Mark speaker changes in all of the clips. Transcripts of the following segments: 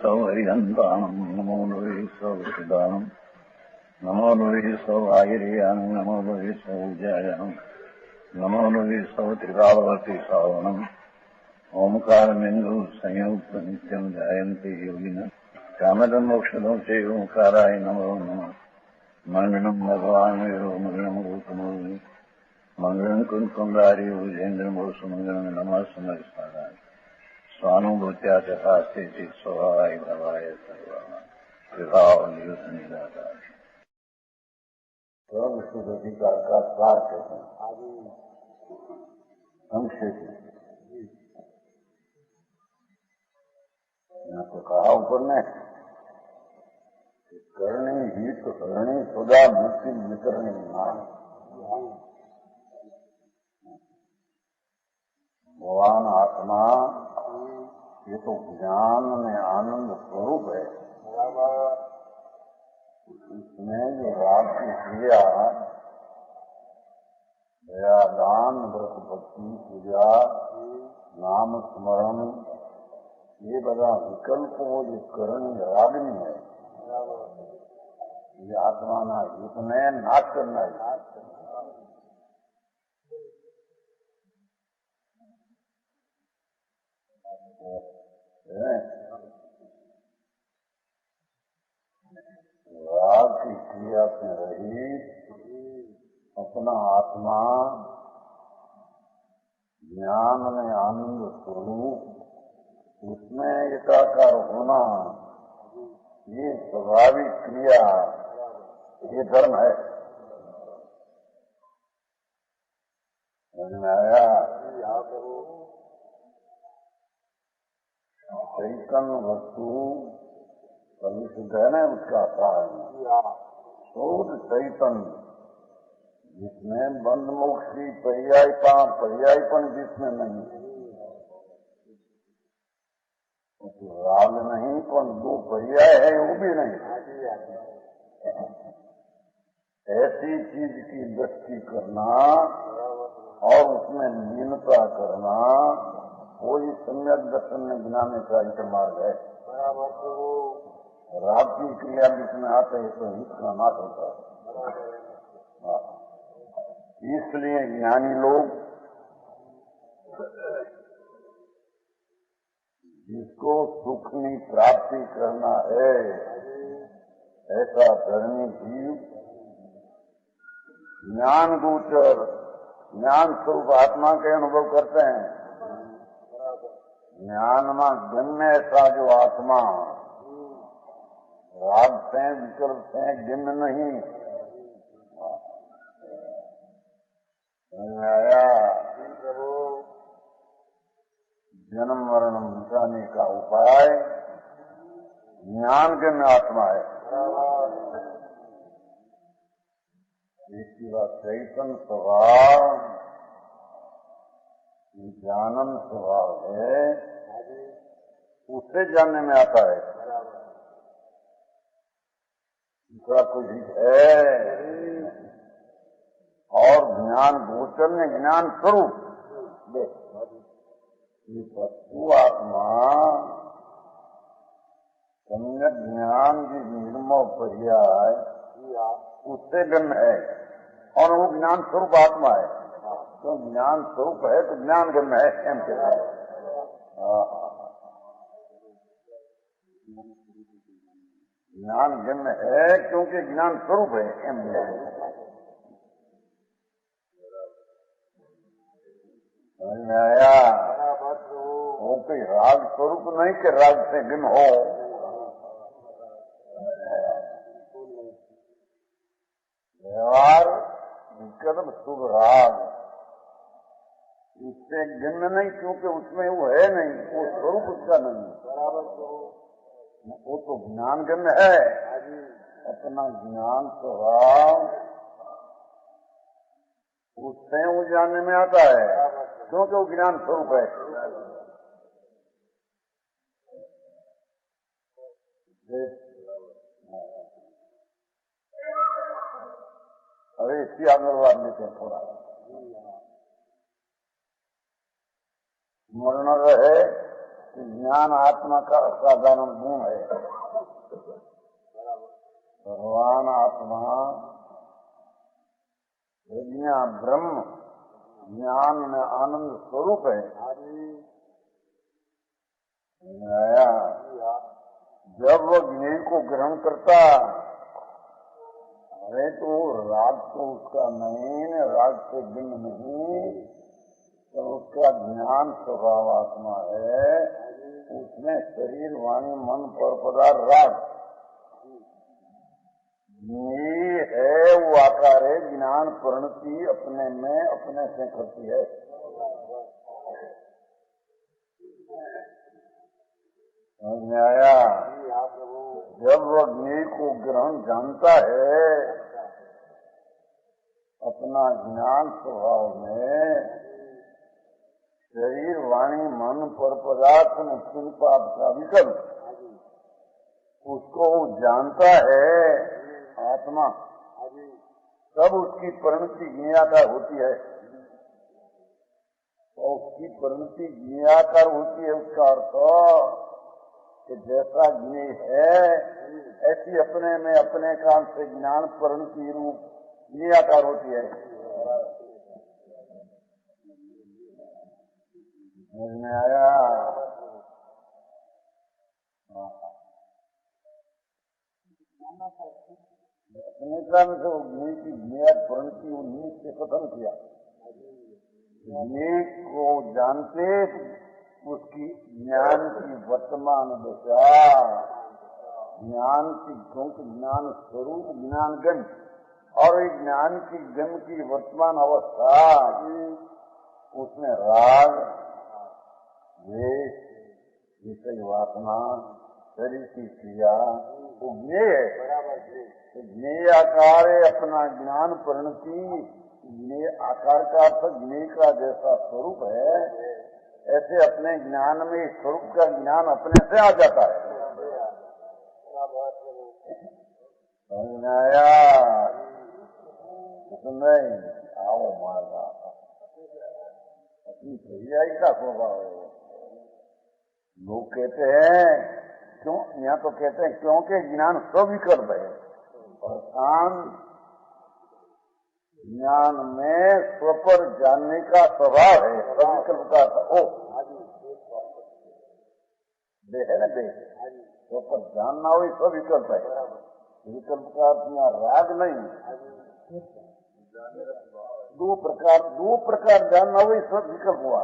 Speaker 1: सौ हरिहंताणम् नमो लोहि सौ विदानम् नमो लोहि सौ आगिर्यानम् नमो लोहि सौ विजयानम् नमो लोहि सौ त्रिकालवती सावनम् ओंकारमेन्दु संयुक्त नित्यम् ध्यायन्ति योगिनः कामदम् मोक्षदम् च ओंकाराय नमो नमः मंगलम् भगवान् वीरो मंगलम् गौतमो मंगलम् कुंकुमधारी भुजेन्द्रमो सुमंगलम् नमः समर्पयामि स्वानुभूत्या तथास्ते स्वभावाय भवाय सर्वाः विभावनिदाता विशुद्ध अधिकार का सार कहते हैं संक्षेप में। यहाँ तो कहा ऊपर ने करणी हित हरणी सदा मुक्ति वितरणी नाम भगवान आत्मा ये तो ज्ञान में आनंद स्वरूप है। इसमें जो राग की क्रिया दया दान व्रत भक्ति पूजा नाम स्मरण ये बड़ा विकल्प वो जो करणी रागनी है ये आत्मा ना युद्ध में नाश करना है। राग की क्रिया से रहित अपना आत्मा ज्ञान में आनंद स्वरूप उसमें एकाकार होना ये स्वाभाविक क्रिया ये धर्म है। समझ में आया? चैतन्य वस्तु विशुद्ध है ना उसका कारण शुद्ध चैतन्य जिसमें बंद मोक्ष की पर्यायपन जिसमें नहीं तो राग नहीं पर दो पर्याय है वो भी नहीं। ऐसी चीज की दृष्टि करना और उसमें लीनता करना कोई सम्यक दर्शन में गिनाने का एक मार्ग है। राग की क्रिया जिसमें आते है तो हित का नाश होता है। इसलिए ज्ञानी लोग जिसको सुख की प्राप्ति करना है ऐसा धर्मी जीव ज्ञान गोचर ज्ञान स्वरूप आत्मा के अनुभव करते हैं। ज्ञान में गम्य ऐसा जो आत्मा राग से विकल्प से गिन्न नहीं आया। जन्म मरण मिटाने का उपाय ज्ञान गम्य आत्मा है। इसकी बात चैतन्य स्वभाव ज्ञानम स्वभाव है उससे जानने में आता है। दूसरा कुछ है और ज्ञान गोचर में ज्ञान स्वरूप ये वस्तु आत्मा सम्यक ज्ञान की निर्मल पर्याय उससे गम्य है और वो ज्ञान स्वरूप आत्मा है। तो ज्ञान स्वरूप है तो ज्ञान गम्य है एम के ज्ञान गम्य है क्योंकि ज्ञान स्वरूप है एम समझ में आया? वो कोई राग स्वरूप नहीं कि राग से गिन हो। व्यवहार विकल्प शुभ राग इससे गिन नहीं क्योंकि उसमें वो है नहीं वो स्वरूप उसका नहीं वो तो ज्ञान गम्य है। अपना ज्ञान स्वभाव उससे वो जानने में आता है क्योंकि वो ज्ञान स्वरूप है। अरे इसकी आशीर्वाद लेते हैं थोड़ा स्मरण रहे ज्ञान आत्मा का असाधारण गुण है। भगवान आत्मा विज्ञान ब्रह्म ज्ञान में आनंद स्वरूप है। आया जब वह ज्ञेय को ग्रहण करता है तो राग तो उसका नहीं, राग से भिन्न नहीं, तो उसका ज्ञान स्वभाव आत्मा है। उसमें शरीर वाणी मन पर पदार्थ राग ये है, वो आकार है। ज्ञान परिणति अपने में अपने से करती है। समझ में आया? जब वह ज्ञेय को ग्रहण जानता है अपना ज्ञान स्वभाव में, शरीर वाणी मन पर पदार्थ में पाप का विकल्प उसको जानता है आत्मा, तब उसकी परिणति ज्ञेयाकार होती है। और उसकी परिणति ज्ञेयाकार होती है, उसका अर्थ कि जैसा ज्ञेय है ऐसी अपने में अपने काम से ज्ञान परिणति रूप ज्ञेयाकार होती है। समझ में आया? अपने काम से वो ज्ञेय की ज्ञेयात परिणति उन्हीं से खत्म किया। ज्ञेय को जानते उसकी ज्ञान की वर्तमान दशा, ज्ञान की क्योंकि ज्ञान स्वरूप ज्ञान गण और एक ज्ञान की गण की वर्तमान अवस्था, उसमें राग द्वेष विषय वासना शरीर की क्रिया वो ज्ञेय है। ज्ञेय आकार है अपना ज्ञान परिणति। ज्ञेय आकार का अर्थ ज्ञेय का जैसा स्वरूप है, ऐसे अपने ज्ञान में स्वरूप का ज्ञान अपने से आ जाता है। समझ में आया? नहीं आओ मारवा अपनी सही का स्वभाव है। लोग कहते हैं क्यों, यहाँ तो कहते हैं क्योंकि ज्ञान स्विकल्प है और ज्ञान में स्व पर जानने का स्वभाव है। स्विकल्प का ओ दे है ना, दे स्व पर जानना वही स्विकल्प है। विकल्प का अपना राग नहीं। दो प्रकार जानना वही सब विकल्प हुआ।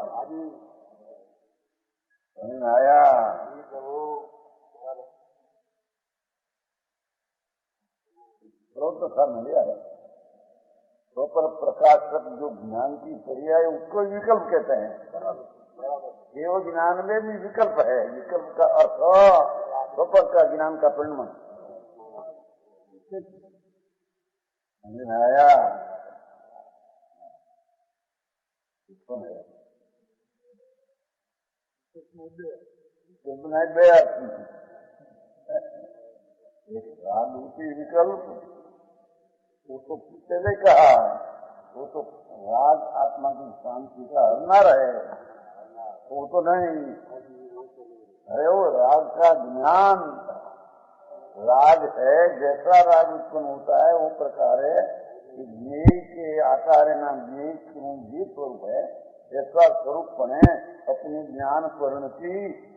Speaker 1: आया? तो था मिल है तो पर प्रकाशक जो ज्ञान की क्रिया है उसको विकल्प कहते हैं। केवल ज्ञान में भी विकल्प है। विकल्प का अर्थ स्वपर का ज्ञान का परिणाम। आया? विकल्प वो तो पहले कहा, वो तो राग आत्मा की शांति का हरना रहे, वो तो नहीं। अरे वो राग का ज्ञान, राग है जैसा राग उत्पन्न होता है वो प्रकार है। ज्ञेय के आकार है ना, ज्ञेय जी स्वरूप है, ऐसा स्वरूप बने अपनी ज्ञान परिणति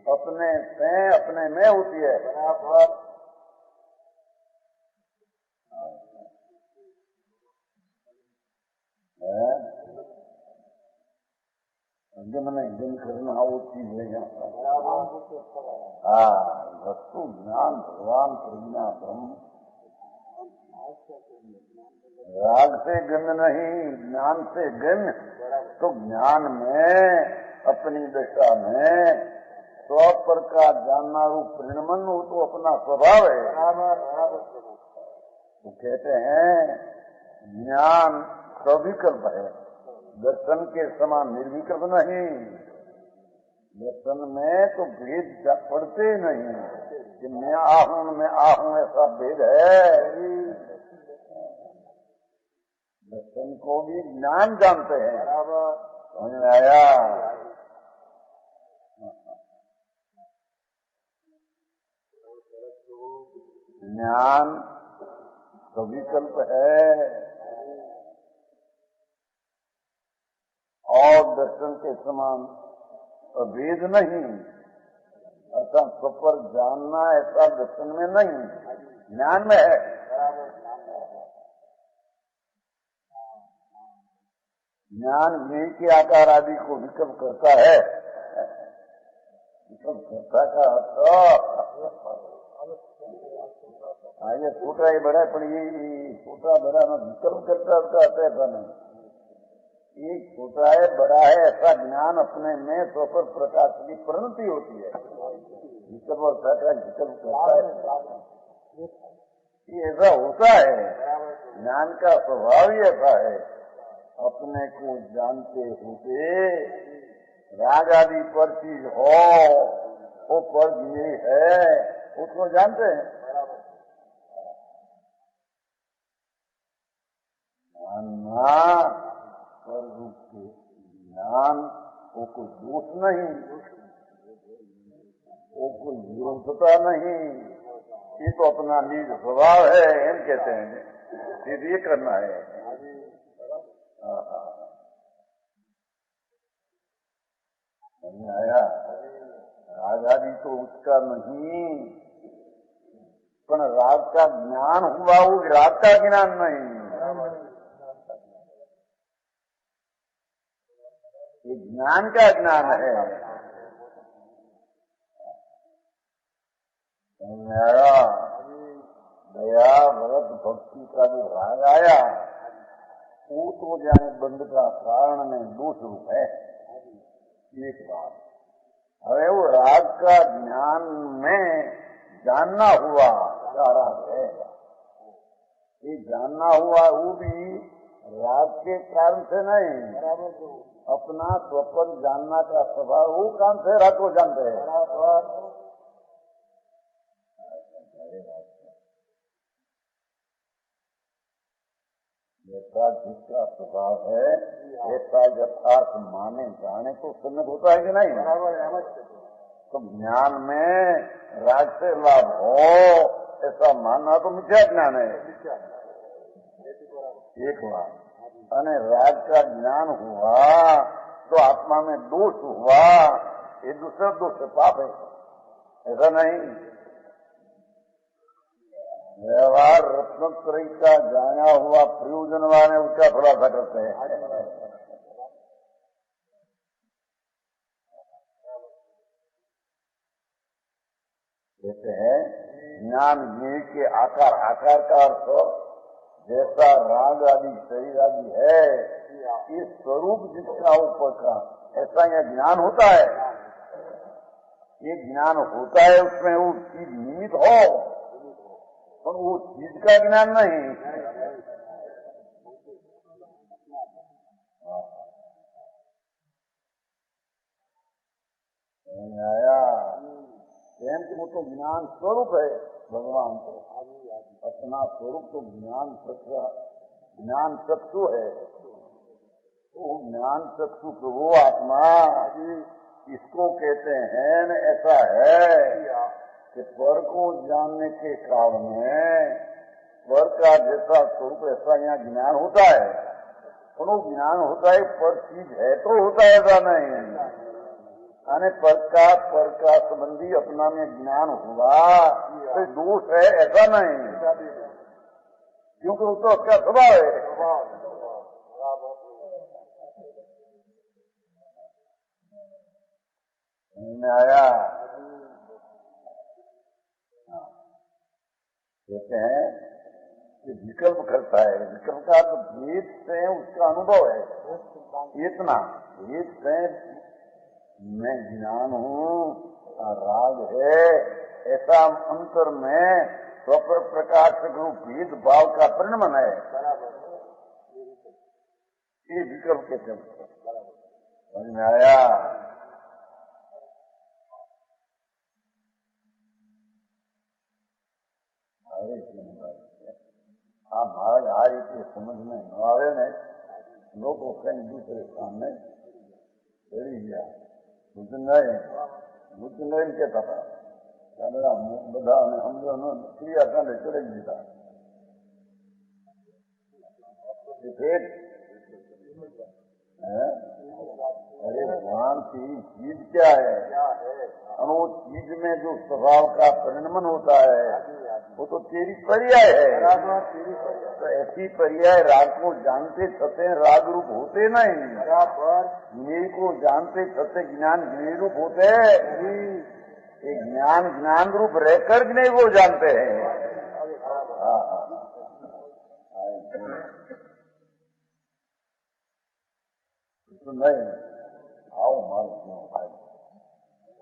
Speaker 1: अपने से अपने में होती है। बराबर जन करना वो चीज है यहाँ। हाँ, वस्तु ज्ञान भगवान प्रज्ञा ब्रह्म राग से गम्य नहीं, ज्ञान से गम्य। तो ज्ञान में अपनी दशा में स्व पर का जानना रूप परिणमन हो तो अपना स्वभाव है। तो कहते हैं ज्ञान सविकल्प है, दर्शन के समान निर्विकल्प नहीं। दर्शन में तो भेद पड़ते नहीं कि मैं आहूं ऐसा भेद है। दर्शन को भी ज्ञान जानते हैं। समझ में आया? ज्ञान सविकल्प है और दर्शन के समान अभेद नहीं। अर्थात स्वपर जानना ऐसा दर्शन में नहीं, ज्ञान में है। ज्ञान ये के आकार आदि को विकल्प करता है। विकल्प करता का ये छोटा ही बड़ा, पर ये छोटा बड़ा ना विकल्प करता उसका अर्थ ऐसा नहीं। एक छोटा है बड़ा है ऐसा ज्ञान अपने में स्वपर प्रकाश की परिणति होती है। विकल्प और विकल्प करता है, ये ऐसा होता है। ज्ञान का स्वभाव ही ऐसा है। अपने को जानते होते राग आदि पर चीज हो, वो पर ये है, उसको जानते हैं। जानना पर रूप के ज्ञान, वो कोई दोष नहीं, वो कोई विरोधता नहीं, ये तो अपना निज स्वभाव है। हम कहते हैं सिर्फ ये करना है। आया राग आदि तो उसका नहीं, पर राग का ज्ञान हुआ, वो राग का ज्ञान नहीं, ये ज्ञान का ज्ञान है। दया भरत भक्ति का जो राग आया, वो तो जाने बंद का कारण में दोष रूप है। एक बात है, वो राग का ज्ञान में जानना हुआ सारा है। ये जानना हुआ वो भी राग के कारण से नहीं, अपना स्वपन जानना का स्वभाव वो काम से राग को जानते हैं। जैसा जिसका स्वभाव है ऐसा यथार्थ माने जाने को सम्मत होता है कि नहीं। तो ज्ञान में राग से लाभ हो ऐसा मानना तो मिथ्या ज्ञान है। एक बात, अने राग का ज्ञान हुआ तो आत्मा में दोष हुआ, ये दूसरा दोष है, पाप है, ऐसा नहीं। व्यवहार रत्नत्रयी का जाना हुआ प्रयोजन वाले उसका खुलासा करते हैं। कहते हैं ज्ञान ये के आकार, आकार का अर्थ जैसा राग आदि शरीर आदि है, ये स्वरूप जिसका ऊपर का ऐसा यह ज्ञान होता है। ये ज्ञान होता है, उसमें वो चीज निमित्त हो, पर वो चीज का ज्ञान नहीं। आया वो तो ज्ञान स्वरूप है भगवान को, अपना स्वरूप तो ज्ञान चक्षु है। तो ज्ञान चक्षु को वो आत्मा इसको कहते हैं न, ऐसा है कि पर को जानने के काल में पर का जैसा स्वरूप ऐसा यहाँ ज्ञान होता है। तो ज्ञान होता है, पर चीज है तो होता है, ऐसा नहीं। अने पर का संबंधी अपना में ज्ञान हुआ तो दोष है, ऐसा नहीं, क्योंकि वो तो उसका स्वभाव है। आया कहते हैं कि विकल्प करता है। विकल्प का तो भेद से उसका अनुभव है। इतना भेद से मैं ज्ञान हूँ, राग है, ऐसा अंतर में स्वपर प्रकाश रूप भेद भाव का परिणमन है। ये विकल्प के चलते समझ में आया। हाँ महाराज आ रही समझ में न आवे ने लोगों कहीं दूसरे सामने चढ़ी गया। बुद्ध नहीं कहता था, બધા સમજો ક્રિયા કાંડે કરી દીધા. अरे भगवान की चीज क्या है? और वो चीज में जो स्वभाव का परिणमन होता है वो तो तेरी पर्याय है. तो ऐसी पर्याय राग को जानते छते राग रूप होते नहीं. मेरे को जानते छते ज्ञान ज्ञान रूप होते. एक ज्ञान ज्ञान रूप रहकर नहीं वो जानते हैं. तो नहीं आओ मार क्यों भाई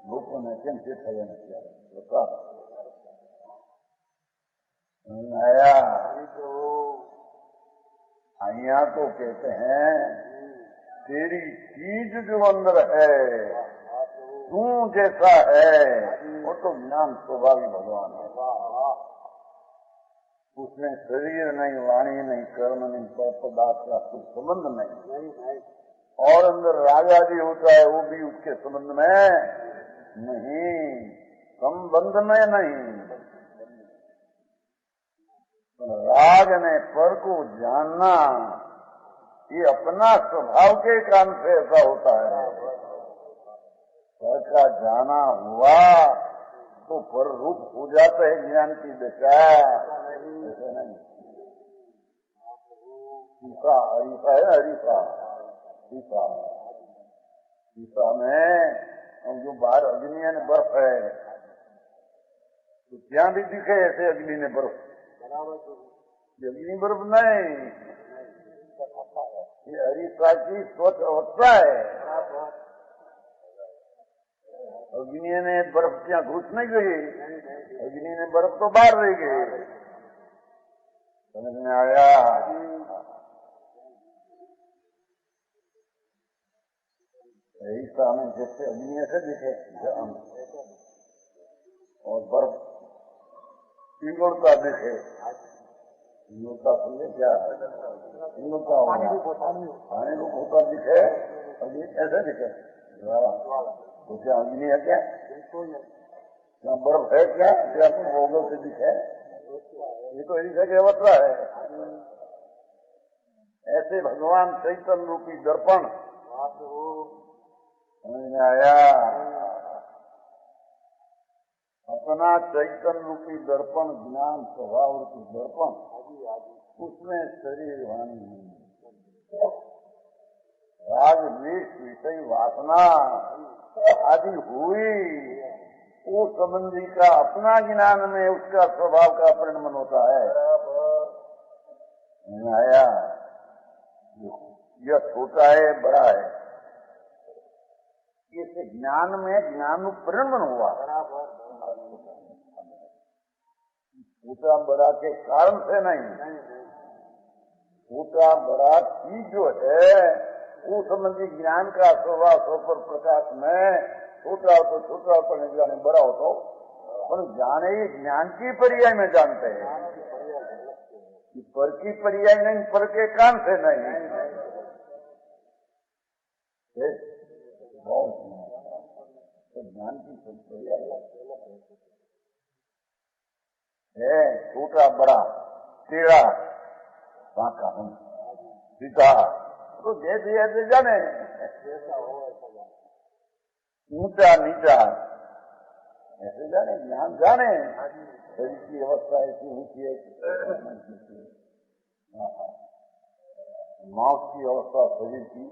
Speaker 1: लोगों ने केम से थया किया बता आया. यहाँ तो कहते हैं तेरी चीज जो अंदर है तू जैसा है वो तो ज्ञान स्वभावी भगवान है. उसमें शरीर नहीं वाणी नहीं कर्म नहीं पदार्थ का कुछ संबंध नहीं. और अंदर राग आदि होता है वो भी उसके संबंध में नहीं. संबंध में नहीं. राग ने पर को जानना ये अपना स्वभाव के कारण से ऐसा होता है. पर का जाना हुआ तो पर रूप हो जाता है ज्ञान की दिशा. ऐसे नहीं. ईसा हरीसा है हरीसा ईसा में हम जो बाहर अग्नि ने बर्फ है तो क्या भी दिखे ऐसे अग्नि ने बर्फ. ये अग्नि बर्फ नहीं. ये हरीसा की स्वच्छ अवस्था है. अग्नि ने बर्फ क्या घुस नहीं गई. अग्नि ने बर्फ तो बाहर रह गई. समझ में आया? ऐसा में जैसे अग्नि ऐसे दिखे और बर्फ पिघलता दिखे. पिघलता समझे क्या? पिघलता पानी रूप होता दिखे. अग्नि ऐसे दिखे तो क्या अग्नि है क्या? क्या बर्फ है क्या? क्या भोगों से दिखे? ये तो ऐसा की अवस्था है. ऐसे भगवान चैतन्य रूपी दर्पण समझ में आया? अपना चैतन्य रूपी दर्पण ज्ञान स्वभाव रूपी दर्पण उसमें शरीर वाणी राग द्वेष विषय वासना आदि हुई वो संबंधी का अपना ज्ञान में उसका स्वभाव का परिणमन होता है. आया? यह छोटा है बड़ा है इस ज्ञान में ज्ञान परिणमन हुआ. छोटा बड़ा के कारण से नहीं. छोटा बड़ा चीज जो है वो संबंधी ज्ञान का स्वभाव स्वपर प्रकाश में छोटा हो तो छोटा पर जाने बड़ा हो तो पर जाने ही ज्ञान की पर्याय में जानते हैं. पर की पर्याय नहीं पर के कान से नहीं. ज्ञान की पर्याय है. छोटा बड़ा टेढ़ा बांका सीधा तो जैसे ऐसे जाने. ऊंचा नीचा ऐसे जाने. ज्ञान जाने शरीर की अवस्था ऐसी ऊंची है. मांस की अवस्था शरीर की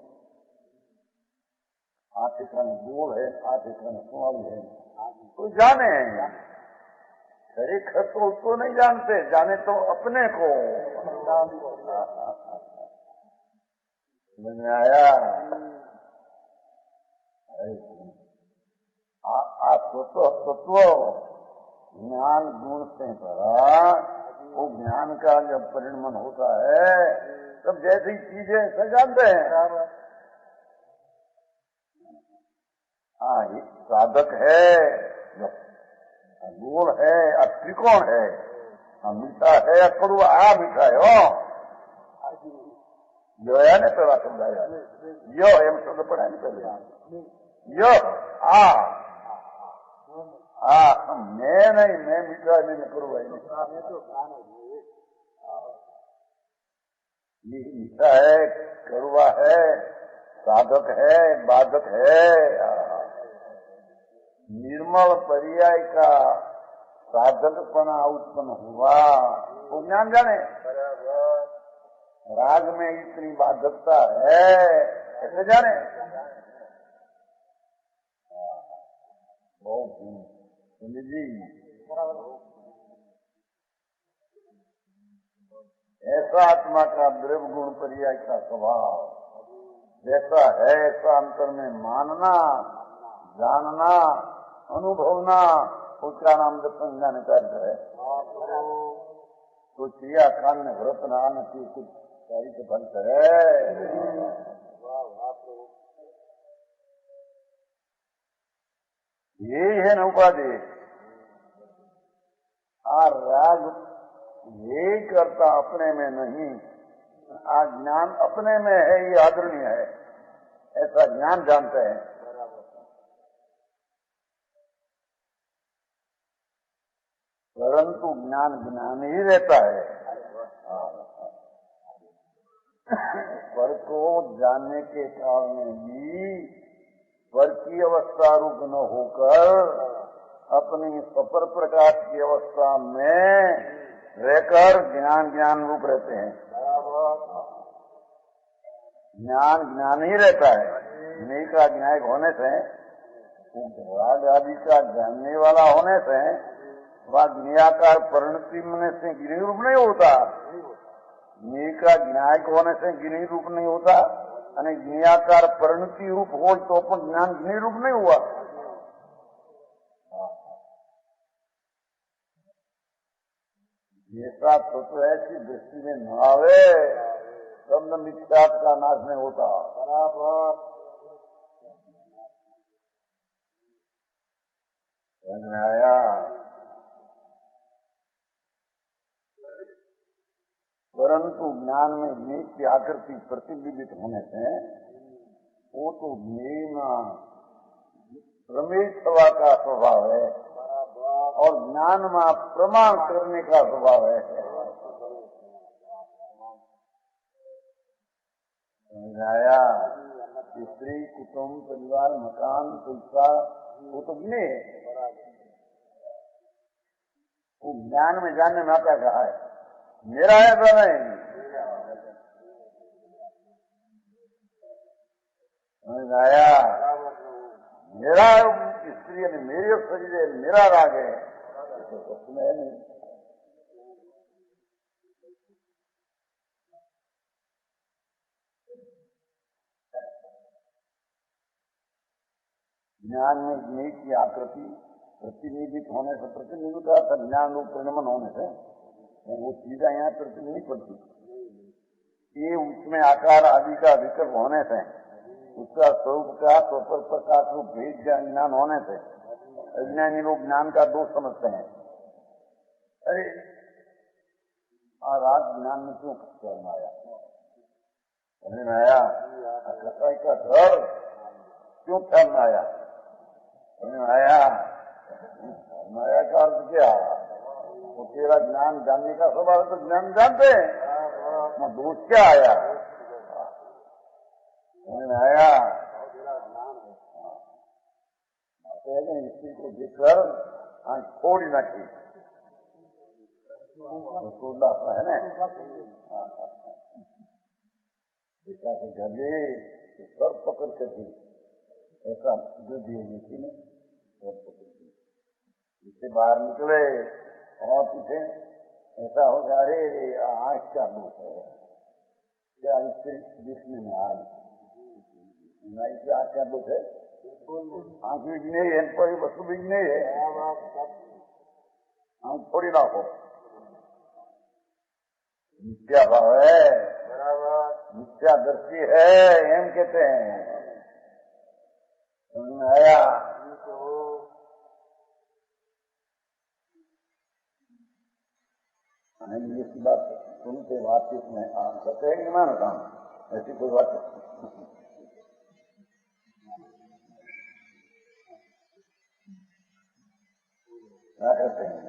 Speaker 1: 8 ठिकाने गोल है 8 ठिकाने कुआली है तो जाने. खरेखर तो उसको नहीं जानते. जाने तो अपने को. समझ में आया? तत्व ज्ञान गुण से भरा वो ज्ञान का जब परिणमन होता है तब जैसी चीजें ऐसा जानते हैं. हाँ एक साधक है गोल है त्रिकोण है मीठा है कड़वा. मीठा है हो यो है ने पेला शब्द आया यो एम शब्द पढ़ा नहीं पहले यो हाँ, मैं नहीं, मैं मीठा नहीं करूँ भाई नहीं। मीठा है, कड़वा है, साधक है, बाधक है। निर्मल पर्याय का साधकपना उत्पन्न हुआ वो ज्ञान जाने। राग में इतनी बाधकता है कैसे जाने। जी ऐसा आत्मा का द्रव्य गुण पर्याय का स्वभाव जैसा है ऐसा अंतर में मानना, जानना, अनुभवना, उसका नाम दर्शन ज्ञान कार्य है। तो क्रिया कांड में व्रत नान की कुछ सारी के फल है। यही है न उपाधि। राग यही करता अपने में नहीं, ज्ञान अपने में है, ये आदरणीय है, ऐसा ज्ञान जानते हैं। परंतु ज्ञान ज्ञान ही रहता है। पर को जानने के कारण भी पर की अवस्था रूप न होकर अपनी सपर प्रकाश की अवस्था में रहकर ज्ञान रूप रहते हैं। ज्ञान ज्ञान ही रहता है। ज्ञ का ज्ञायक होने से, राग आदि का जानने वाला होने से वह ज्ञाकार परिणति में से गिनी रूप नहीं होता। ज्ञ का ज्ञायक होने से गिनी रूप नहीं होता, અને જ્ઞાકાર પરિણતિ રૂપ હોય તો પણ જ્ઞાન જ્ઞ रूप नहीं हुआ। ऐसा तो ऐसी दृष्टि में न आवे तब न मिथ्यात्व का नाश नहीं होता। बराबर समझ में आया। परंतु ज्ञान में ज्ञ की आकृति प्रतिबिंबित होने से वो तो ज्ञ प्रमेय सभा का स्वभाव है और ज्ञान में प्रमाण करने का स्वभाव है। समझाया। स्त्री, कुटुंब, परिवार, मकान, पैसा वो तो ज्ञ है। वो ज्ञान में जानने में आता कहा है मेरा है तो नहीं। समझ आया। मेरा स्त्री ने मेरे शरीर है, मेरा राग है, तो सच में है नहीं। ज्ञान में ज्ञ की आकृति प्रतिनिधित होने से, प्रतिनिधि का अर्थ ज्ञान रूप परिणमन होने से वो चीजें यहाँ प्रतिनिधि नहीं पड़ती। ये उसमें आकार आदि का विकल्प होने से, उसका स्वरूप का स्वपर प्रकाश रूप भेद ज्ञान होने से अज्ञानी लोग ज्ञान का दोष समझते हैं। अरे राग ज्ञान में क्यों करना आया, समझ में आया। कसाई का घर क्यों करना आया, समझ में आया। माया का अर्थ क्या, वो तेरा ज्ञान जानने का स्वभाव तो ज्ञान जानते हैं, दोष क्या आया, समझ में आया। स्त्री को देखकर आंख फोड़ी न की, है ना। पिता के गले सर पकड़ कर दी, ऐसा बुद्धि थी ने सर पकड़ दी। इससे बाहर निकले और पीछे ऐसा हो जा रे आंख क्या दोष है, क्या स्त्री दिखने में आई नहीं, क्या आंख क्या दोष है। आंख भी नहीं है, कोई वस्तु भी नहीं है, आंख थोड़ी ना हो। मिथ्या भाव है, मिथ्या दृष्टि है, एम कहते हैं। समझ में आया। ये बात सुनते बातचीत में आप कहते हैं कि मैं बताऊं, ऐसी कोई बात नहीं। क्या कहते हैं?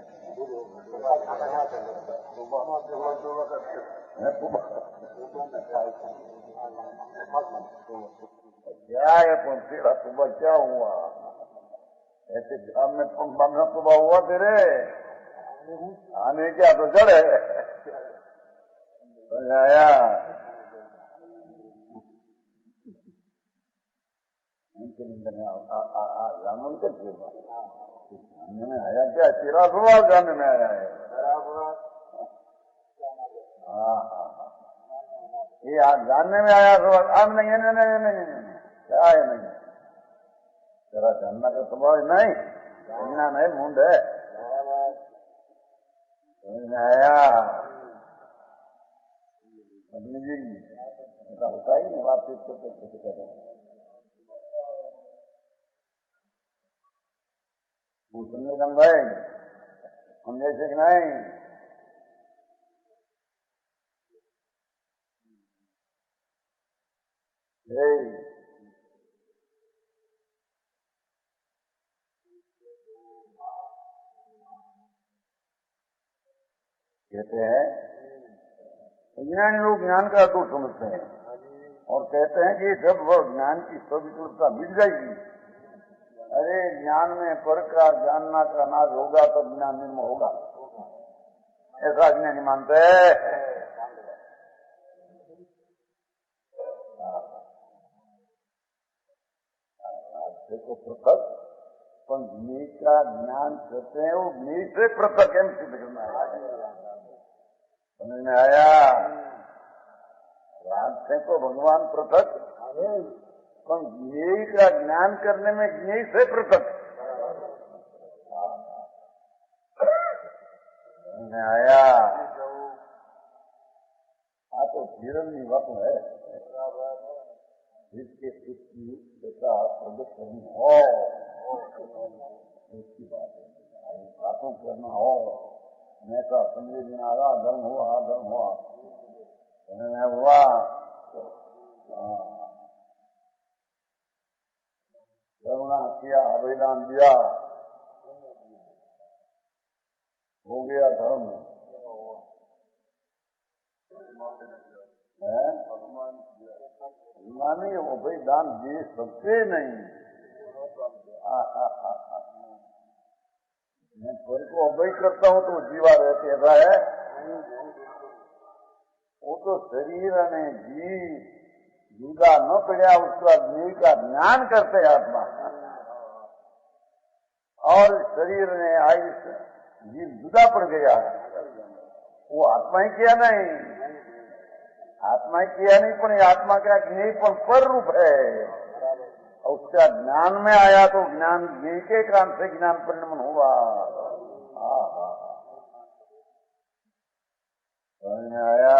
Speaker 1: क्या है तेरा सुबह क्या हुआ? ऐसे शाम में पंखा सुबह हुआ तेरे आने क्या तो जड़ है। आया जानवर के जानने में आया क्या? तेरा स्वभाव जानने में आया है। हाँ हाँ हाँ, ये जानने में आया स्वभाव। अब नहीं क्या है? नहीं तेरा जानना का स्वभाव नहीं, जानना नहीं मुंड है। आया जी होता ही नहीं, बातचीत को कैसे करें? पूछने का भाई हम जैसे कि नहीं कहते हैं ज्ञानी लोग ज्ञान का तो समझते हैं और कहते हैं कि जब वह ज्ञान की स्विकृतता मिल जाएगी, अरे ज्ञान में पर का जानना का नाश होगा तब ज्ञान निर्म होगा, ऐसा ज्ञानी मानते हैं। देखो पृथक पण ज्ञेय का ज्ञान करते हैं, वो ज्ञेय से पृथक एम सिद्ध करना है। समझ में आया? रात से तो भगवान पृथक, पर ज्ञेय का ज्ञान करने में ज्ञेय से पृथक। समझ में आया? तो जीवन की बात है, जिसके सुख की दशा प्रगट करनी हो उसकी बात है, बातों करना हो। मैं तो समझे बिना आ धर्म हुआ हुआ करुणा किया, अभिदान दिया, हो गया धर्म। अभिमानी वो भाई दान दे सकते नहीं। मैं पर को अभय करता हूँ तो जीवा रहते ऐसा है। वो तो शरीर ने जी जुदा न पड़ा, उसका ज्ञेय का ज्ञान करते आत्मा, और शरीर ने आयुष जीव जुदा पड़ गया, वो आत्मा ही किया नहीं, आत्मा ही किया नहीं, पर आत्मा का ज्ञेय पर रूप है। उसका ज्ञान में आया तो ज्ञान ज्ञेय के कारण से ज्ञान परिणमन हुआ। समझ में आया?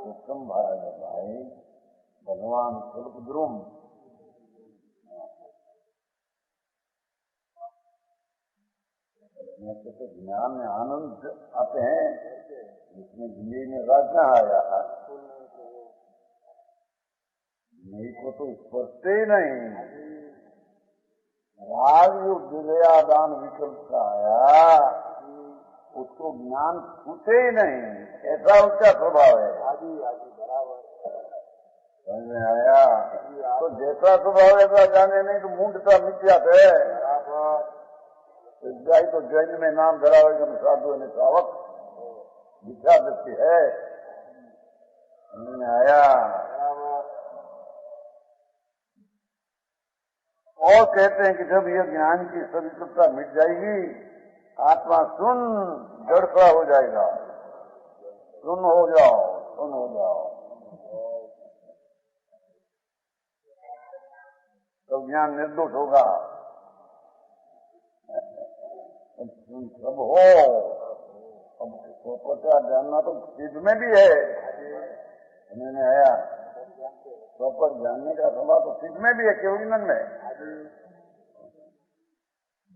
Speaker 1: उत्तम भाई भगवान स्वरूप तो ज्ञान में आनंद आते हैं, इसमें ज्ञेय में राज न आया, ज्ञेय को तो स्पर्शते ही नहीं। राजयोग विलयादान विकल्प का आया, उसको ज्ञान छूते ही नहीं, ऐसा उसका स्वभाव है। समझ में आया? तो जैसा स्वभाव ऐसा जाने नहीं तो मूढ़ता मिथ्या है। जाई तो जैन में नाम धरावेगा साधु ने श्रावक, मिथ्या दृष्टि है। समझ में आया? और कहते हैं कि जब यह ज्ञान की सविकृतता मिट जाएगी, आत्मा सुन जड़ता हो जाएगा। सुन हो जाओ, सुन हो जाओ, तो ज्ञान निर्दोष होगा। सब हो, अब स्वपचा जानना तो सिद्ध में भी है। समझ में आया? स्वपर जानने का स्वभाव तो सिद्ध में भी है, केवल में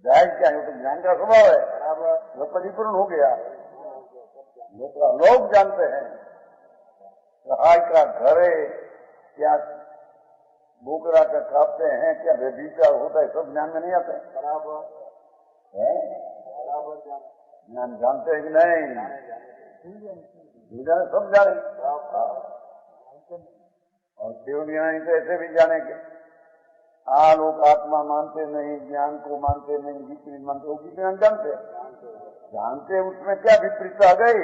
Speaker 1: जाए क्या है तो ज्ञान का स्वभाव है, वो परिपूर्ण हो गया। लोग जानते हैं सहाय का घरे क्या बोकरा का काटते हैं, क्या व्यभिचार होता है, सब ज्ञान में नहीं आते हैं। ज्ञान जानते हैं कि नहीं? जाने सब जाने, और केवल ज्ञानी तो ऐसे भी जाने के लोग आत्मा मानते नहीं, ज्ञान को मानते नहीं, विपरीत मानते, वो विज्ञान जानते उसमें क्या विपरीत आ गई?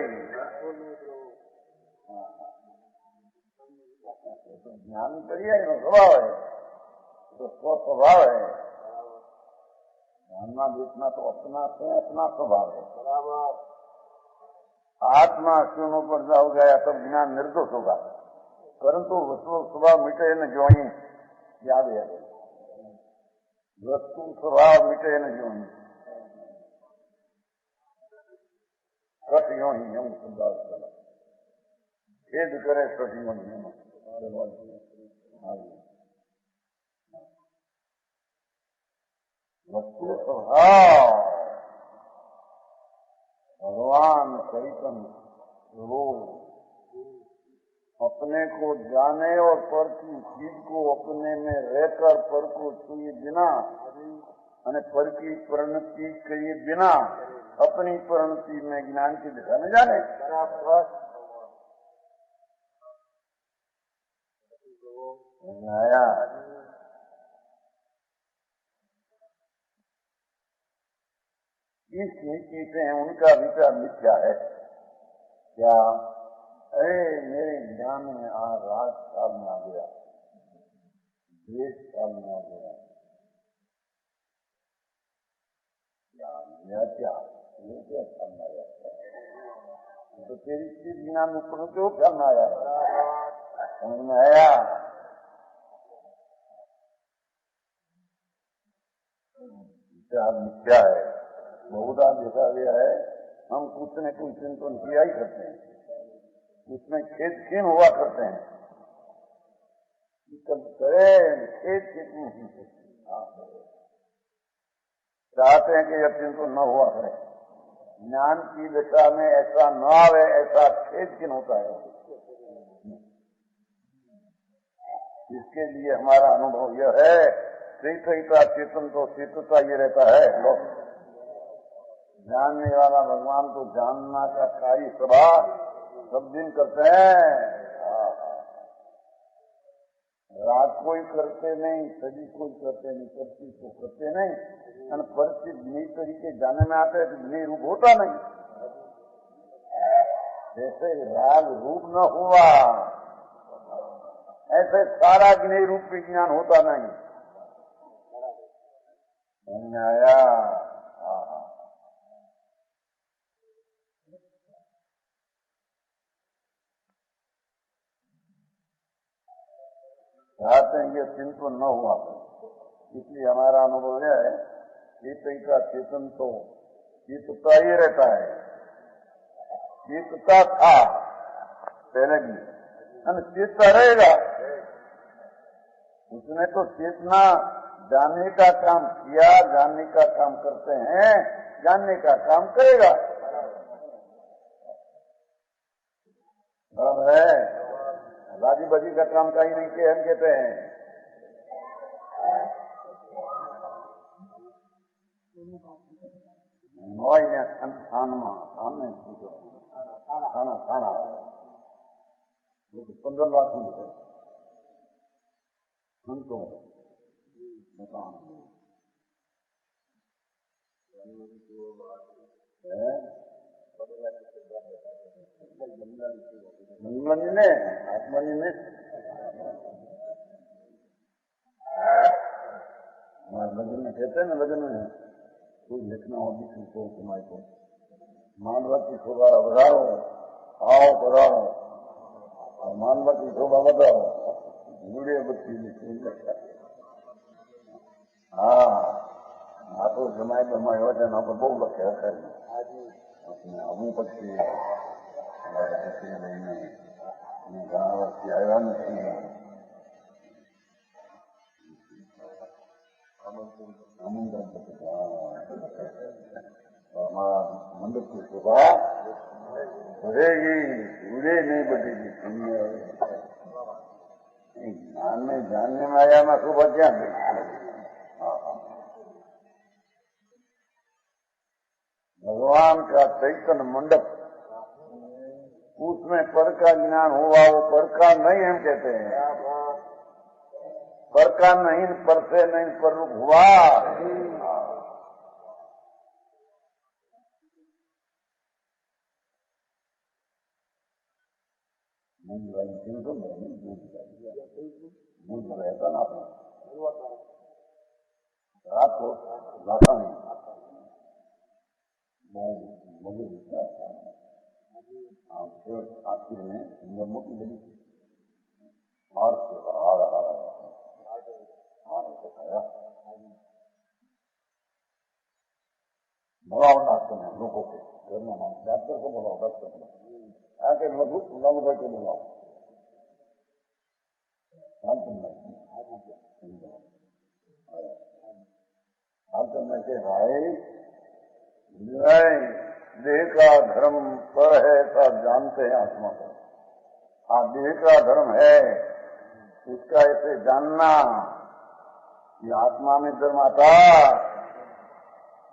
Speaker 1: तो ज्ञान करिए स्वभाव है, तो स्वभाव है। जानना देखना तो अपना से अपना स्वभाव है। आत्मा क्षणों पर जाओ गया तब ज्ञान निर्दोष होगा, परंतु वस्तु स्वभाव मिटे न जो ही याद है, वस्तु स्वभाव मिटे न जो ही कट यो ही हम स्वभाव खेद करे कट यो ही हम वस्तु स्वभाव भगवान चैतन्य रोज अपने को जाने और पर की चीज को अपने में रहकर पर को छुए बिना, पर की परिणति किए बिना अपनी परिणति में ज्ञान की दिशा में जाने। आया इस नीति से उनका विचार मिथ्या है। क्या? अरे मेरे ज्ञान में राज काल में आ गया, देश काल में आ गया, ज्ञान क्या ये क्या करना आया? तो तेरी चीज ज्ञान ऊपर क्यों करना आया? समझ में आया? विचार मिथ्या है। बहुधा देखा गया है, हम कुछ न कुछ चिंतन किया ही करते हैं, उसमें खेद खीन हुआ करते हैं, कब करें खेद चाहते हैं कि यह चिंतन न हुआ करे। ज्ञान की दिशा में ऐसा न आवे, ऐसा खेद खीन होता है। इसके लिए हमारा अनुभव यह है, चैतन्यता चेतन तो चेतता ये रहता है। लोग जानने वाला भगवान को जानना का कार्य स्वभाव सब दिन करते हैं। रात कोई करते नहीं, सभी कोई करते नहीं, सब चीज को करते नहीं, परिचित नई तरीके जाने में आते हैं तो नई रूप होता नहीं। जैसे राग रूप न हुआ, ऐसे सारा नई रूप के ज्ञान होता नहीं। आया चाहते हैं कि चिंतन न हुआ, इसलिए हमारा अनुभव यह है चेतन का चेतन तो चेतता ही रहता है। चेतता था पहले भी, चेतता रहेगा। उसने तो चेतना जानने का काम किया, जानने का काम करते हैं, जानने का काम करेगा। है राजी बाजी का काम कहीं नहीं किया, हम कहते हैं खाना 15 लाख हमको मनमनी ने आत्मनी ने लगन में कहते हैं ना, लगन में कोई लिखना हो किसी को तुम्हारे को मानवा की शोभा बढ़ाओ, आओ बढ़ाओ, और मानवा की शोभा बढ़ाओ, जुड़े बच्ची हाँ तो जमाए बमाए हो जाए ना तो बहुत लगे अपने अमू पक्षी घણા વર્ષથી આવ્યા નથી। हमारा मंदिर की सुबह बढ़ेगी, उड़े नहीं बढ़ेगी। ज्ञान में जानने में आया ना सुबह क्या भगवान का चैतन्य मंडप, उसमें पर का ज्ञान हुआ, वो पर का नहीं हम कहते हैं। पर का नहीं, पर से नहीं पर रूप हुआ। दूध रहता ना अपना रात को लाता नहीं मुझे आखिर में नियमों की लगी हार दिखाया बुलाओ डॉक्टर ने लोगों को करना, डॉक्टर को बुलाओ, डॉक्टर को आके लघु भाई को बुलाओ, करने के भाई देह का धर्म पर है ऐसा जानते हैं आत्मा को। हाँ, देह का धर्म है उसका ऐसे जानना कि आत्मा में धर्म आता।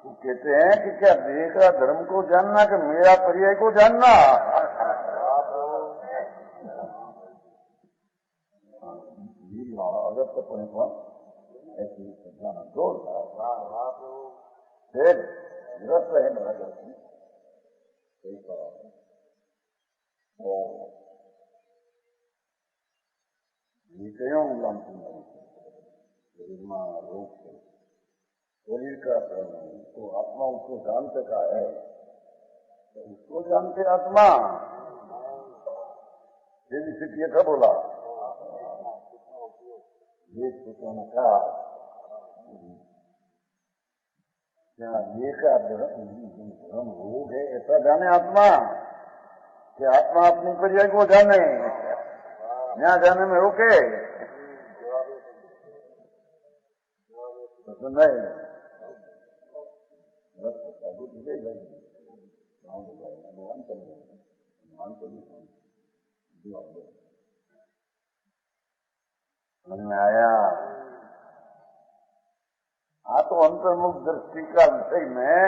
Speaker 1: वो कहते हैं कि क्या देह का धर्म को जानना कि मेरा पर्याय को जानना। अगर तो पहुंचवा ऐसी जाना जोड़ फिर ग्रस्त है मेरा करती विषयों रूप से शरीर का तो आत्मा उसको जानते का है, तो उसको जानते आत्मा। ये था बोला ये सोचने का क्या ये का धर्म रोग है ऐसा जाने आत्मा कि आत्मा अपनी पर्याय को जाने, यहाँ जाने में रोके तो नहीं समझ में आया। हाँ, तो अंतर्मुख दृष्टि का विषय में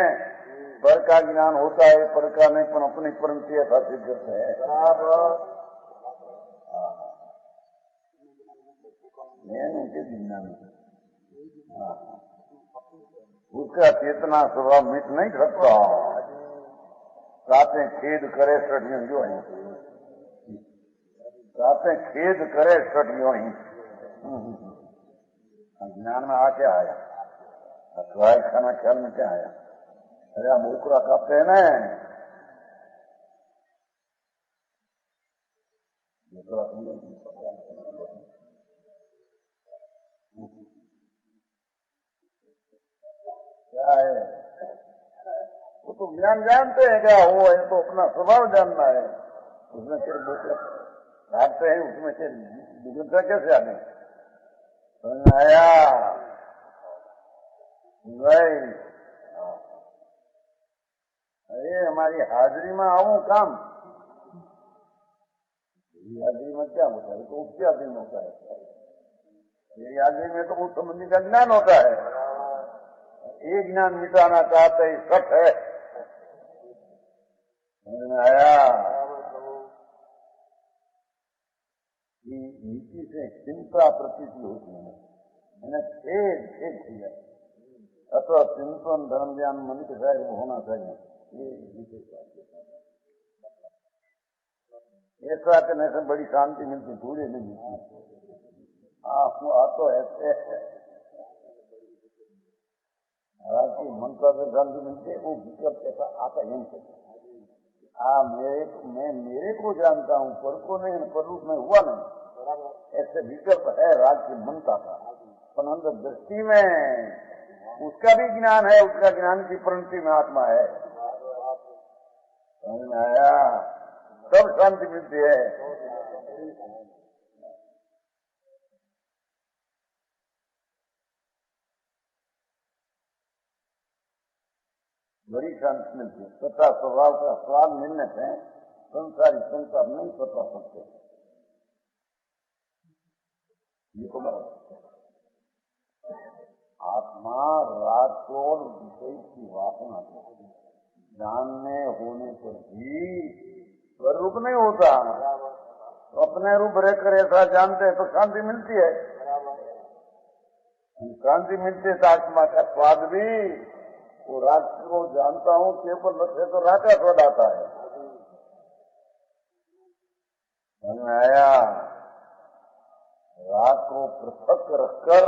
Speaker 1: पर का ज्ञान होता है, पर का नहीं, पर अपनी परंपरा ऐसा सिद्ध है। उनके ज्ञान उसका चेतना स्वभाव मिट नहीं सकता। साथे खेद करे सटियों जो है, साथे खेद करे सटियों ही ज्ञान में आके आया। अखबार खाना ख्याल में क्या आया? अरे हम ऊकरा कापते हैं ना, क्या है? वो तो ज्ञान जानते हैं क्या हो है, तो अपना स्वभाव जानना है। उसमें फिर काटते हैं, उसमें फिर बिगड़ता कैसे आने समझ आया? अरे हमारी हाजिरी में आऊं काम, हाजिरी में क्या होता है? तो उसकी हाजिरी में होता है, मेरी हाजिरी में तो उस संबंधी का ज्ञान होता है। ये ज्ञान मिटाना चाहते ही सच है। समझ में आया? नीति से चिंता प्रतीत होती है, मैंने खेद किया अथवा चिंतन धर्म ज्ञान मन के साथ होना चाहिए। ये ऐसा करने से बड़ी शांति मिलती, पूरे नहीं मिलती। तो ऐसे की मनता से शांति मिलती है, वो भीतर कैसा आता ही नहीं। मेरे को जानता हूँ, पर को नहीं, पर रूप में हुआ नहीं, ऐसे विकल्प है राज की मनता का। पर अंदर दृष्टि में उसका भी ज्ञान है, उसका ज्ञान की परिणति में आत्मा है। समझ में आया? तब शांति मिलती है। बड़ी शांति मिलती है। तथा स्वभाव का स्वाद मिलने से संसारी संसार नहीं बता सकते। ये तो आत्मा राग को और विषय की वासना को जानने होने पर भी स्वरूप नहीं होता। तो अपने रूप रहकर ऐसा जानते हैं तो शांति मिलती है। शांति मिलती है तो आत्मा का स्वाद भी वो राग को जानता हूँ केवल लक्ष्य तो राग का स्वाद आता है। समझ में आया? राग को पृथक रखकर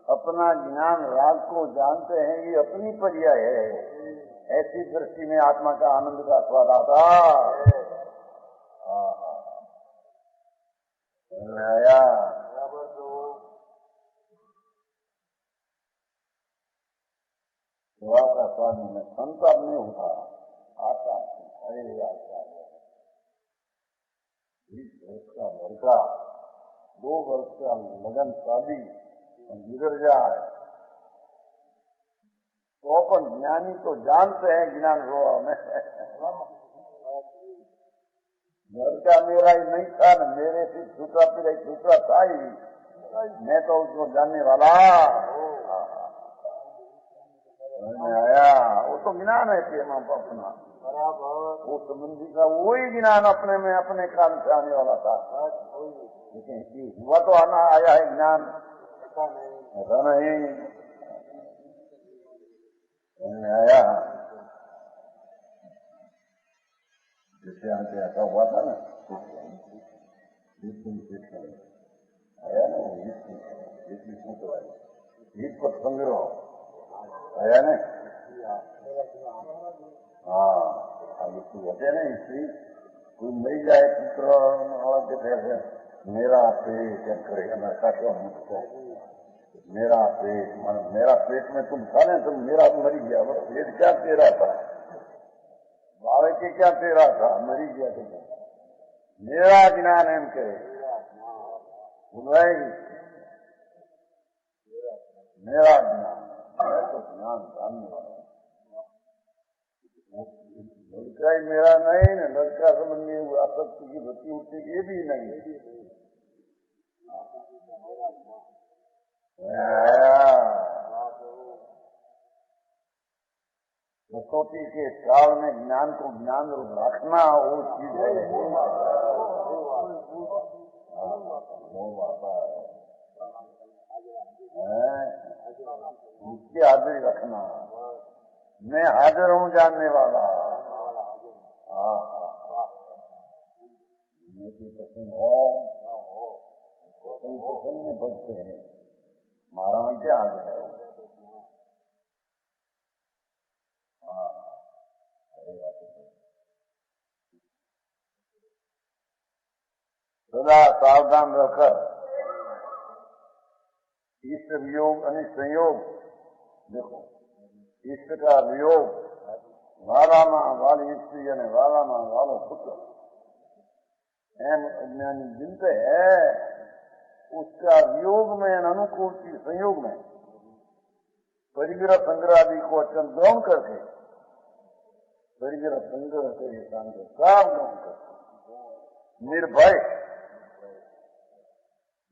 Speaker 1: अपना ज्ञान राग को जानते हैं, ये अपनी पर्याय है। ऐसी दृष्टि में आत्मा का आनंद का स्वाद आता। समझ में आया? सेवा का स्वाद में संताप नहीं होता। आता अरे आता 20 वर्ष का लड़का 2 वर्ष का लगन शादी बिगड़ जाए तो अपन ज्ञानी तो जानते हैं ज्ञान रोआ में लड़का मेरा ही नहीं था न, मेरे से छूटा फिर छूटा था ही, मैं तो उसको जानने वाला। आया वो तो ज्ञान है प्रेम अपना, वो संबंधी का वही ज्ञान अपने में अपने काम से आने वाला था। लेकिन हुआ तो आना आया है ज्ञान ऐसा नहीं आया। जैसे आगे ऐसा हुआ था ना आया ना गीत पर संग्रह आया नहीं। हाँ आगे तू होते नहीं स्त्री कोई मिल जाए पुत्र के पैसे मेरा पेट करेगा ना क्यों मुझको मेरा पेट में तुम था ना तुम मेरा मरी गया। वो पेट क्या तेरा था बाबे के क्या तेरा था मरी गया तुम मेरा ज्ञान एम करे मेरा ज्ञान मैं तो ज्ञान जानने वाला लड़का ही मेरा नहीं न लड़का समझने हुआ आसक्ति की वृत्ति उठती ये भी नहीं। कसौटी के काल में ज्ञान को ज्ञान रूप रखना वो चीज है वो आता है उसकी हाजिरी रखना। मैं हाजिर हूँ जानने वाला। पसंद हो पसंद में बचते हैं मारा में क्या हाजिर है। सदा सावधान रहकर इष्ट वियोग यानी संयोग देखो इष्ट का वियोग वालामा वाली स्त्री यानी वालामा वालो पुत्र एम अज्ञानी जिनते है उसका वियोग में अनुकूल की संयोग में परिग्रह संग्रह आदि को अत्यंत ग्रहण करके परिग्रह संग्रह करे काम को सब ग्रहण करके निर्भय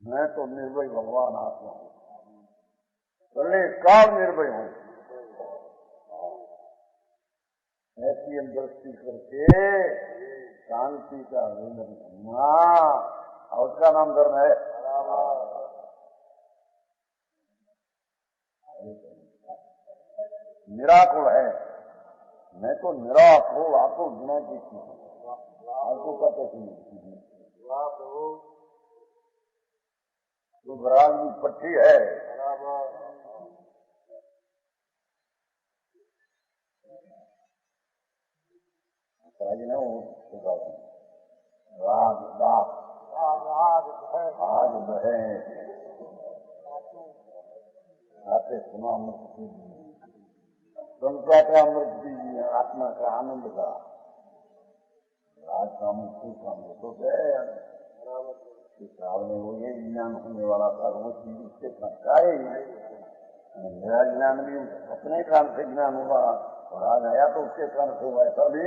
Speaker 1: मैं तो निर्भय भगवान आत्मा हूँ पहले काल निर्भय हूँ ऐसी हम दृष्टि करके शांति का विंदन करना और उसका नाम धर्म है। निराकुल है मैं तो निराकुल आकुल गुना की चीज आकुल का कैसे तो बराग की पट्टी है राग दाग आज बहे आते सुना अमृत कीजिए संख्या का अमृत कीजिए आत्मा का आनंद का राज का अमृत का अमृत तो काल में वो ये ज्ञान होने वाला था वो चीज उससे खटकाए मेरा ज्ञान भी अपने काल से ज्ञान हुआ और आ गया तो उसके कारण से हुआ ऐसा भी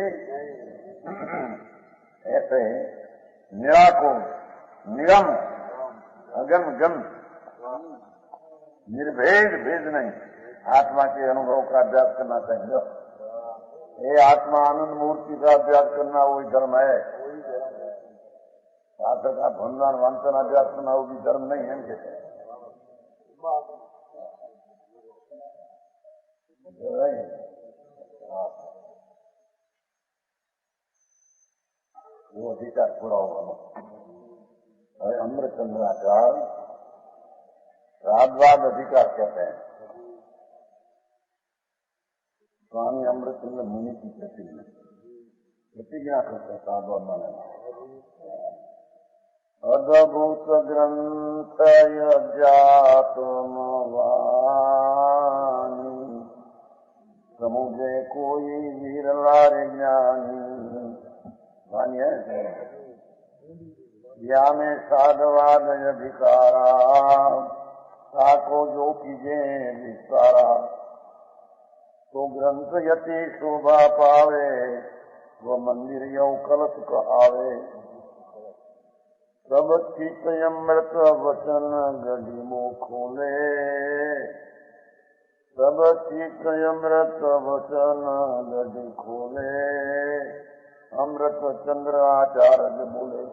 Speaker 1: ऐसे निराकुल निगम अगम गम निर्भेद भेद नहीं आत्मा के अनुभव का अभ्यास करना चाहिए। ये आत्मा आनंद मूर्ति का अभ्यास करना वही धर्म है। शास्त्र का भंडान वांचन अभ्यास करना वो भी धर्म नहीं है इनके। वो अधिकार पूरा होगा। अरे अमृतचंद्राचार्य राजवाद अधिकार कहते हैं। स्वामी अमृतचंद्र मुनि की प्रतिज्ञा करते हैं साधवाद माने। अद्भुत ग्रंथ अध्यात्मवाणी समुझे कोई विरला ज्ञानी। मानिए या में साधवाद अधिकारा साको जो कीजे विस्तारा तो ग्रंथ यति शोभा पावे वो मंदिर यौ कलश कहावे। सब चित अमृत वचन गढ़ी मुँह खोले सब चित अमृत वचन गढ़ी खोले। अमृत चंद्र आचार्य बोले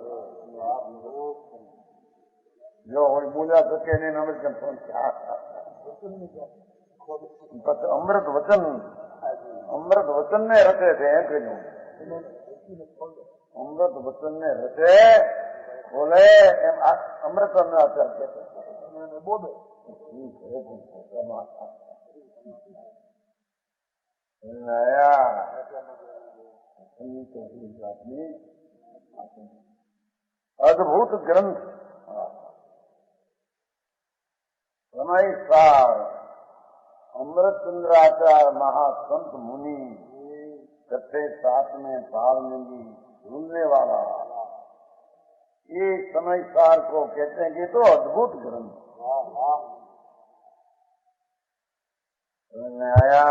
Speaker 1: जो बोला सके नहीं अमृत अमृत वचन ने रचे थे अमृत वचन ने रचे बोले अमृत आचार्य बोले नया अद्भुत ग्रंथ समय सार अमृतचंद्राचार्य महासंत मुनि छठे सात में पाल में भी ढूंढने वाला ये समय सार को कहते हैं कि तो अद्भुत ग्रंथ आया।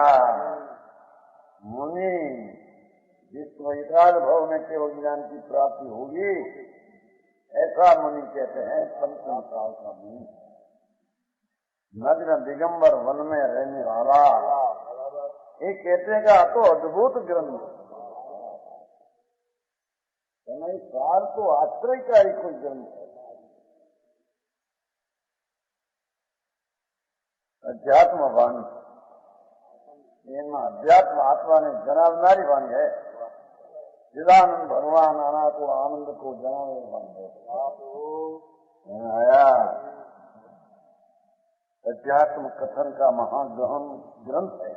Speaker 1: मुनि जिसको एकाध भाव में केवल ज्ञान की प्राप्ति होगी ऐसा मुनि कहते हैं पंचम काल का मुनि। नग्न दिगंबर वन में रहने वाला ये कहते हैं का तो अद्भुत ग्रंथ समय सार तो आश्चर्यकारी कोई ग्रंथ है। अध्यात्म वाणी अध्यात्म आत्मा ने जनावनारी वाणी है। चिदानंद भगवान आना को आनंद को जनावे वाणी है। आया अध्यात्म कथन का महागहन ग्रंथ है।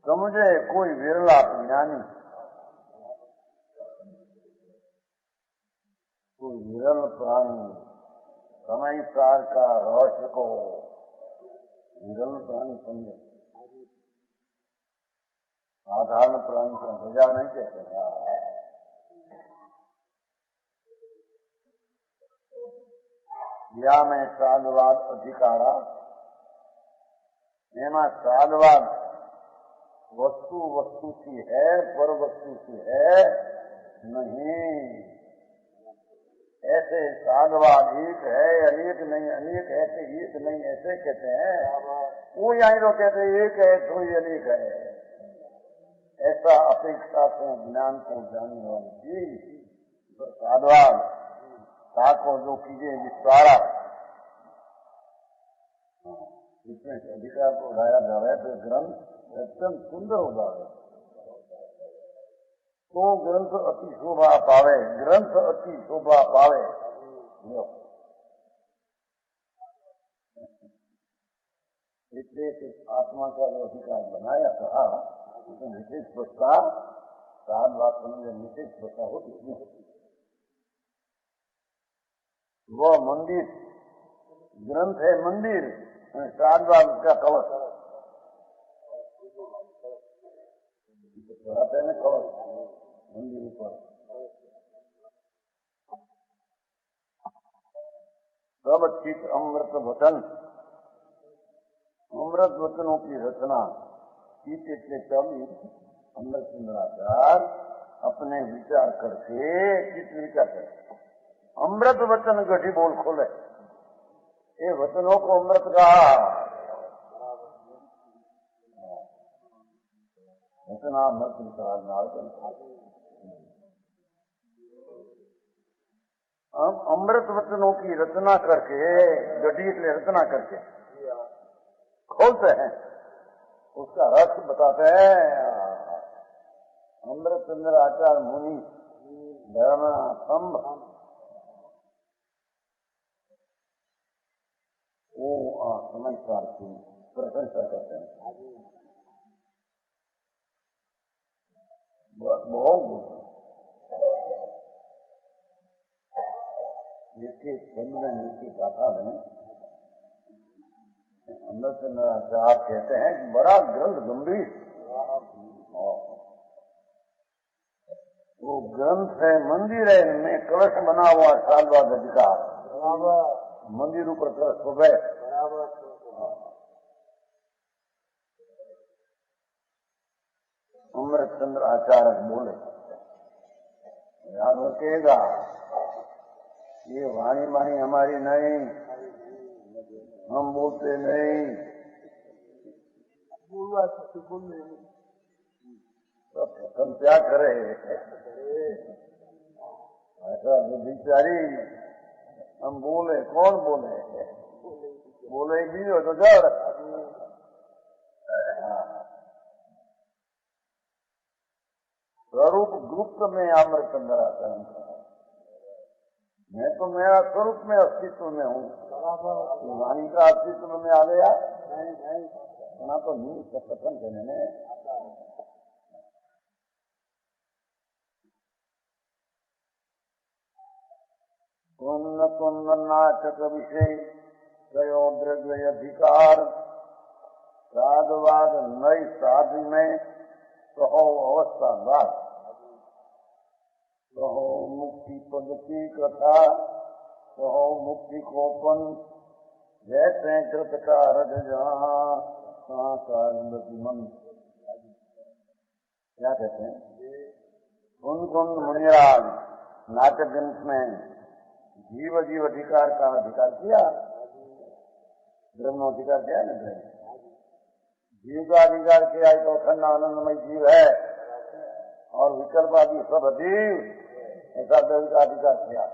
Speaker 1: समझे कोई विरला ज्ञानी कोई विरल प्राणी समय सार का रहस्य को विरल प्राणी समझे। साधारण प्राणी को भजा नहीं कहते। या में साधवाद अधिकारा एमा साधवाद वस्तु वस्तु की है पर वस्तु की है नहीं। ऐसे साधवाद एक है अनेक नहीं अनेक ऐसे एक नहीं ऐसे कहते हैं। वो यही तो कहते एक है तो ही अनेक है। ऐसा अपेक्षा को ज्ञान को जानने वाली चीज साधवाद को जो कीजिए विस्तारा इसमें अधिकार को उठाया जाए तो ग्रंथ अत्यंत सुंदर हो जाए। तो ग्रंथ अति शोभा पावे ग्रंथ अति शोभा पावे। इसलिए आत्मा का जो अधिकार बनाया था उसमें विशेष पुष्टा साध बात समझे विशेष पुष्टा होती है। वो मंदिर ग्रंथ है मंदिर साधवाद का कवच चढ़ाते हैं कवच मंदिर ऊपर। सब चित अमृत वचन अमृत वचनों की रचना चित इतने कवि अमृतचंद्राचार्य अपने विचार करके चित विचार करके अमृत वचन गढ़ी बोल खोले। ये वचनों को अमृत कहा। इतना मत हम अमृत वचनों की रचना करके गड्डी के लिए रचना करके खोलते हैं, उसका रस बताते हैं। अमृत चंद्र आचार्य मुनि धर्म स्तंभ वो समझदार की प्रशंसा करते हैं। बहुत जिसके केंद्र में नीति गाथा में अमृत चंद्र आचार्य कहते हैं कि बड़ा ग्रंथ गंभीर, वो ग्रंथ है मंदिर है, इनमें कलश बना हुआ सालवाद अधिकार, मंदिर ऊपर कलश हो गए। अमृत चंद्र आचार्य बोले, याद रखेगा ये वाणी वाणी हमारी नहीं, हम बोलते नहीं, हम क्या करे ऐसा बेचारी, हम बोले कौन बोले, बोले भी हो तो जड़। स्वरूप गुप्त में अमृत चंद्र आचार्य है, मैं तो मेरा स्वरूप में अस्तित्व में हूँ, वाणी का अस्तित्व में आ गया ना तो नहीं कथन करने में। कुंद कुंद नाचक विषय कयो द्रव्य अधिकार, साधवाद नई साधि में कहो अवस्था बात, कहो मुक्ति पद की कथा, कहो मुक्ति कोपन, जैसे कृत का रज जहाँ मन। क्या कहते हैं? कुंद कुंद मुनिराज नाटक ग्रंथ में जीव जीव अधिकार का अधिकार किया, ब्रह्म अधिकार किया न, जीव का अधिकार किया तो अखंड आनंदमय जीव है और विकल्पादी सब जीव, ऐसा देव का अधिकार किया।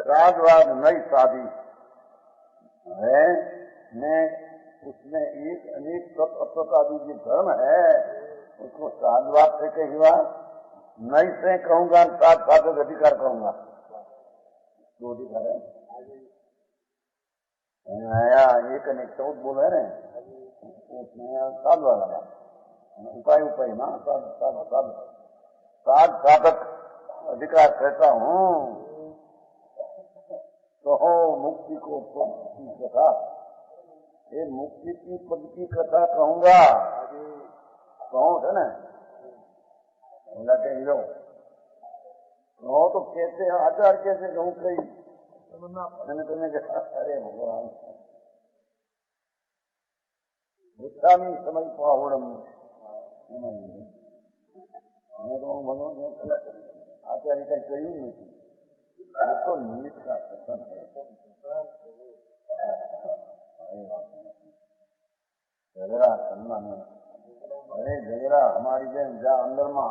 Speaker 1: राजवाद नई शादी है, मैं उसमें एक अनेक तत्वतादी जो धर्म है उसको साधवाद से कहेगा, नई से कहूंगा, साथ साधक अधिकार कहूंगा, दो अधिकार है। नया एक अनेक चौथ बोले रहे, उसमें साध वाला उपाय उपाय ना साध साधक अधिकार कहता हूँ। तो हो मुक्ति को पद की कथा, ये मुक्ति की पद की कथा कहूंगा, कहूँ है न लो कहो तो कहते हैं आचार कैसे कहूँ कई, मैंने तुम्हें कहा अरे भगवान भूता नहीं समझ पावड़म, मैं कहूँ भगवान आचार्य का कही नहीं, तो निमित्त का कथन है। झगड़ा करना में, अरे झगड़ा हमारी बहन जा अंदर मां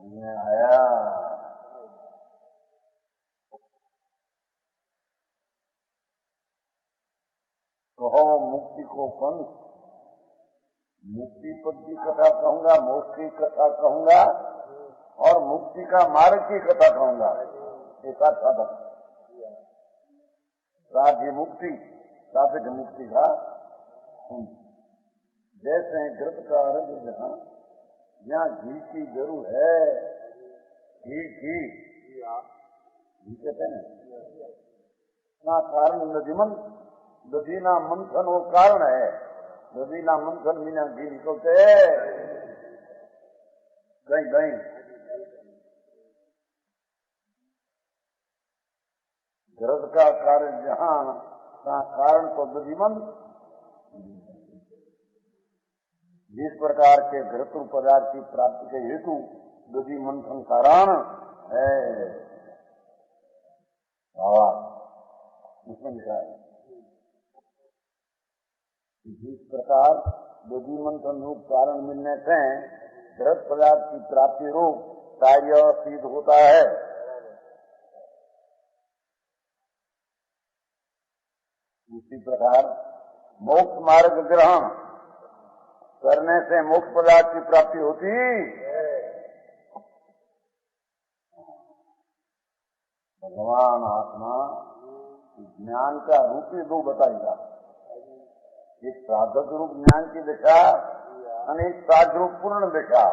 Speaker 1: आया, कहो मुक्ति को पंथ, मुक्ति पद की कथा कहूंगा, मोक्ष की कथा कहूंगा और मुक्ति का मार्ग की कथा कहूंगा। एक साधक साध्य मुक्ति, साधक मुक्ति का जैसे घृत का रंग जहाँ जहाँ घी की जरूर है, घी कहते हैं ना, कारण नदीमन दधीना मंथन वो कारण है, दधीना मंथन बिना घी निकलते दही घृत का कार्य जहाँ कारण को दधीमन, जिस प्रकार के घृतु पदार्थ की प्राप्ति के हेतु दधि मंथन कारण है, उसमें लिखा है इस प्रकार विधि मंत्र रूप कारण मिलने से दृढ़ पदार्थ की प्राप्ति रूप कार्य सिद्ध होता है। उसी प्रकार मोक्ष मार्ग ग्रहण करने से मोक्ष पदार्थ की प्राप्ति होती। भगवान आत्मा ज्ञान का रूप ही दो बताएगा, एक साधक रूप ज्ञान की दिशा और एक साध रूप पूर्ण दिशा।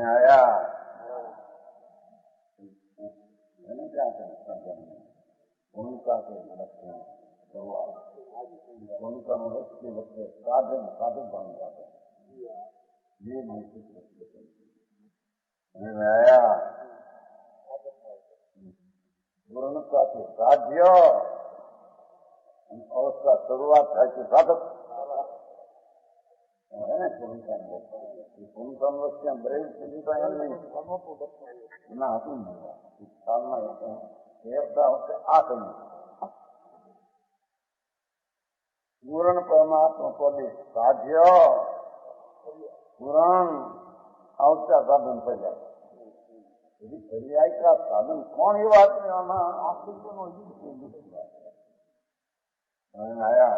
Speaker 1: आया क्या उनका उनका मनुष्य के बच्चे साधन साधक बन जाते हैं। ये नहीं आया पूर्ण का साध्य और उसका शुरुआत है कि साधक है ना। पूर्ण मनुष्य ब्रेल नहीं ना तुम साधना होते हैं देवता होते आत्म पूर्ण परमात्मा को भी साध्य पूर्ण और क्या साधन पर जाए। यदि पर्याय का साधन कौन ये बात नहीं आना आया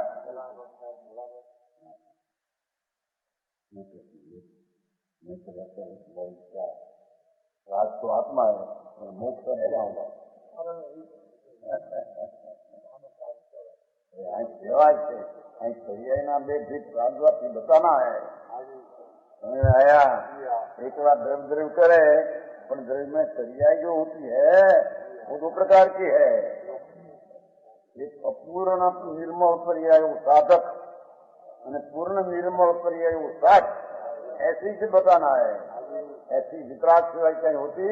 Speaker 1: राज तो आत्मा है, मोक्ष क्या होगा सेवा है पर्याय ना बेफिक राजवासी बताना है। आया एक बार द्रव द्रव करे पर द्रव में पर्याय जो होती है वो दो प्रकार की है, एक अपूर्ण निर्मल पर्याय वो साधक और पूर्ण निर्मल पर्याय वो साध। ऐसे से बताना है, ऐसी वितराग सेवा कहीं होती।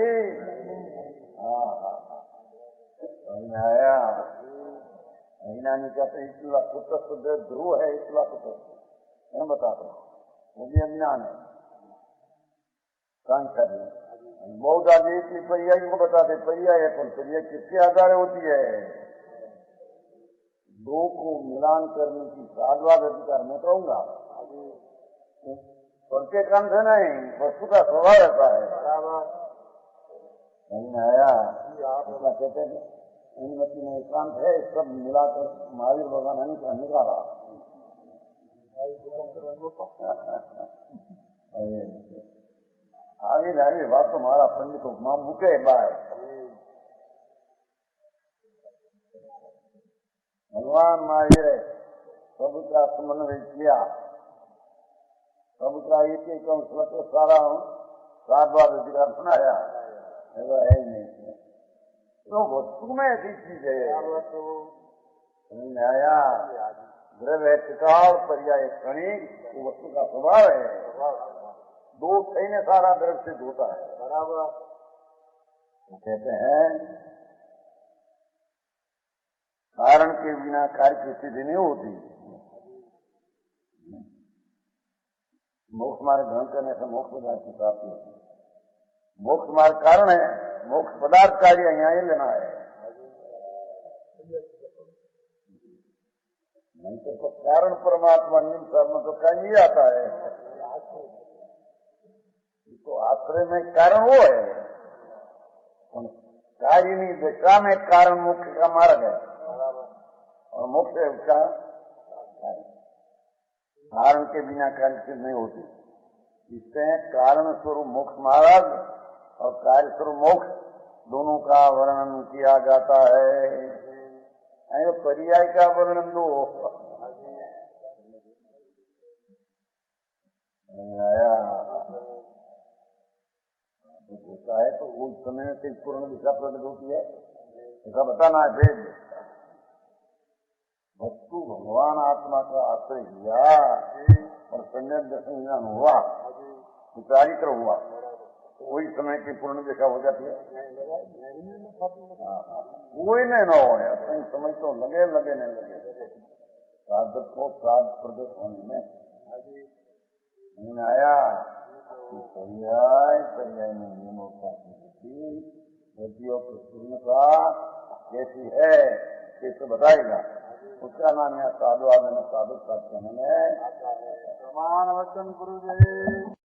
Speaker 1: आया महीना नहीं कहते इतला पुत्र ध्रुव है, इतला पुत्र मैं बताता हूँ वो भी अज्ञान है कांक्षा बहुत आगे की पर्याय को बताते पर्याय है, पर पर्याय किसके आधार होती है? दो को मिलान करने की साधवाद अधिकार मैं कहूंगा प्रत्येक अंश है नहीं, वस्तु का स्वभाव रहता है। नहीं आया कहते हैं अनुमति में एकांत है, सब मिलाकर महावीर भगवान का निकाला। आगे आगे बात तो हमारा पंडित उपमा मुके बाय भगवान महावीर प्रभु का समन्वय किया, प्रभु का एक एक अंश सारा सात बार अधिकार बनाया है ही नहीं। तो वस्तु में ऐसी चीज है आया द्रव्य टिकाव पर्याय क्षणिक वो वस्तु का स्वभाव है। दो कहीं ने सारा द्रव्य सिद्ध होता है बराबर। तो कहते हैं कारण के बिना कार्य की स्थिति नहीं होती। मोक्ष मार्ग ग्रहण करने से मोक्ष पदार्थ की प्राप्ति होती है। मोक्ष मार्ग कारण है, मोक्ष पदार्थ कार्य यहाँ ही लेना है। नहीं तो कारण परमात्मा निम्न तो कहीं आता है। तो आश्रय में कारण वो है, कारिणी दिशा में कारण मोक्ष का मार्ग है और मोक्ष है उसका कारण के बिना कार्य सिद्ध नहीं होती। इससे कारण स्वरूप मोक्ष मार्ग और कार्य स्वरूप मोक्ष दोनों का वर्णन किया जाता है। पर्याय का वर्णन दो आया होता है तो उस समय से पूर्ण दिशा प्रकट होती है, ऐसा बताना है। भेद वस्तु भगवान आत्मा का आश्रय किया और सम्यक दर्शन ज्ञान हुआ, विचारित्र हुआ, तो वही समय की पूर्ण दिशा हो जाती है। वही नहीं न हो कहीं समय तो लगे लगे नहीं लगे साधक को साध प्रकट होने में नहीं आया। पर्याय पर्याय में नियमों का गतियों की पूर्णता कैसी है ये तो बताएगा। उसका नाम यहाँ साधु आदमी साधु कहते हैं।
Speaker 2: प्रमाण वचन गुरुदेव।